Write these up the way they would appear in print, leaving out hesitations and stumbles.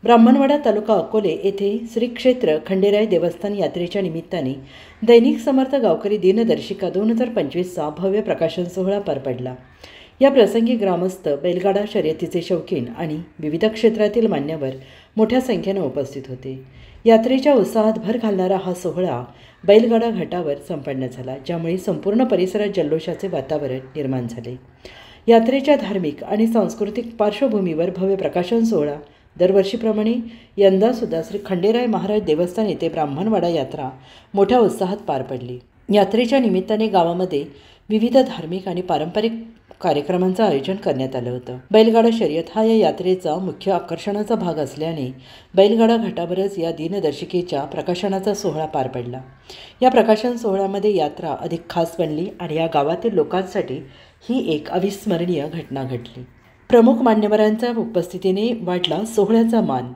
ब्राह्मणवाडा तालुका अकोले येथे श्री क्षेत्र खंडेराय देवस्थान यात्रेच्या निमित्ताने दैनिक समर्थ गावकरी दिनदर्शिका 2025चा भव्य प्रकाशन सोहळा पार पडला। या प्रसंगी ग्रामस्थ, बैलगाडा शर्यतीचे शौकीन आणि विविध क्षेत्रातील मान्यवर मोठ्या संख्येने उपस्थित होते। यात्रेच्या उत्साहात भर घालणारा हा सोहळा बैलगाडा घाटावर संपन्न झाला, ज्यामुळे संपूर्ण परिसरात जल्लोषाचे वातावरण निर्माण झाले। यात्रेच्या धार्मिक आणि सांस्कृतिक पार्श्वभूमीवर भव्य प्रकाशन सोहळा दरवर्षीप्रमाणे यंदासुद्धा श्री खंडेराय महाराज देवस्थान येथे ब्राह्मणवाडा यात्रा मोठ्या उत्साहात पार पडली। यात्रेच्या निमित्ताने गावामध्ये विविध धार्मिक आणि पारंपरिक कार्यक्रमांचं आयोजन करण्यात आलं होतं। बैलगाडा शर्यत हा या यात्रेचा मुख्य आकर्षणाचा भाग असल्याने बैलगाडा घाटावरच या दिनदर्शिकेच्या प्रकाशनाचा सोहळा पार पडला। या प्रकाशन सोहळ्यामध्ये यात्रा अधिक खास बनली आणि या गावातील लोकांसाठी ही एक अविस्मरणीय घटना घडली। प्रमुख मान्यवरांच्या उपस्थितीने वाढला सोहळ्याचा मान।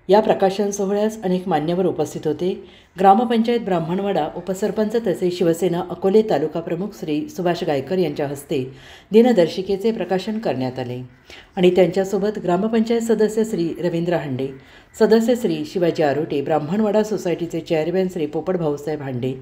या प्रकाशन सोहळ्यास अनेक मान्यवर उपस्थित होते। ग्रामपंचायत ब्राह्मणवाडा उपसरपंच तसेच शिवसेना अकोले तालुका प्रमुख श्री सुभाष गायकर यांच्या हस्ते दिनदर्शिकेचे प्रकाशन करण्यात आले आणि त्यांच्यासोबत ग्रामपंचायत सदस्य श्री रवींद्र हांडे, सदस्य श्री शिवाजी आरोटे, ब्राह्मणवाडा सोसायटीचे चेअरमॅन श्री पोपट भाऊसाहेब हांडे,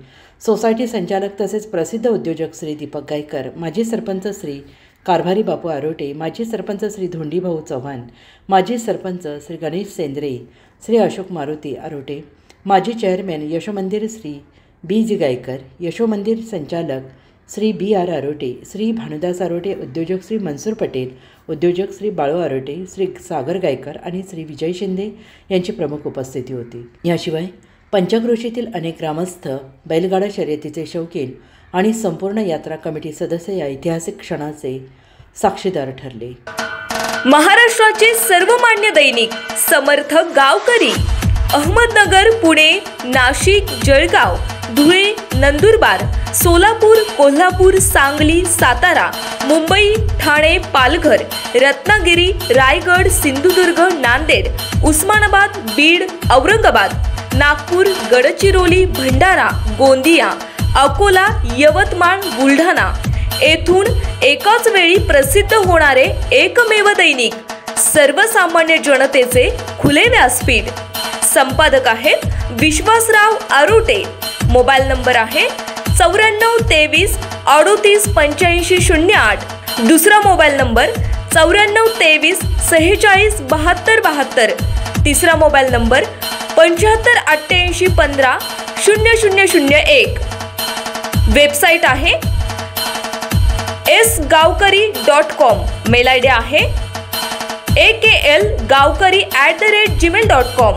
सोसायटी संचालक तसेच प्रसिद्ध उद्योजक श्री दीपक गायकर, माजी सरपंच श्री कारभारी बापू आरोटे, माजी सरपंच श्री धोंडीभाऊ चव्हाण, माजी सरपंच श्री गणेश सेंद्रे, श्री अशोक मारुती आरोटे, माजी चेअरमॅन यशोमंदिर श्री बी जी गायकर, यशोमंदिर संचालक श्री बी आर आरोटे, श्री भानुदास आरोटे, उद्योजक श्री मनसूर पटेल, उद्योजक श्री बाळू आरोटे, श्री सागर गायकर आणि श्री विजय शिंदे यांची प्रमुख उपस्थिती होती। याशिवाय पंचक्रोशीतील अनेक ग्रामस्थ, बैलगाडा शर्यतीचे शौकीन आणि संपूर्ण यात्रा कमिटी सदस्य या ऐतिहासिक क्षणाचे साक्षीदार ठरले। महाराष्ट्राचे सर्वमान्य दैनिक समर्थ गावकरी अहमदनगर, पुणे, नाशिक, जळगाव, धुळे, नंदुरबार, सोलापूर, कोल्हापूर, सांगली, सातारा, मुंबई, ठाणे, पालघर, रत्नागिरी, रायगड, सिंधुदुर्ग, नांदेड, उस्मानाबाद, बीड, औरंगाबाद, नागपूर, गडचिरोली, भंडारा, गोंदिया, अकोला, यवतमाळ, बुलढाणा येथून एकाच वेळी प्रसिद्ध होणारे एकमेव दैनिक, सर्वसामान्य जनतेचे खुले व्यासपीठ। संपादक आहेत विश्वासराव आरोटे। मोबाईल नंबर आहे 9423 38 85 08। दुसरा मोबाईल नंबर 9423 46 72 72। तिसरा मोबाईल नंबर 75 88 15 0001। वेबसाईट आहे sgavkari.com। मेल आयडी आहे aklgavkari@gmail.com।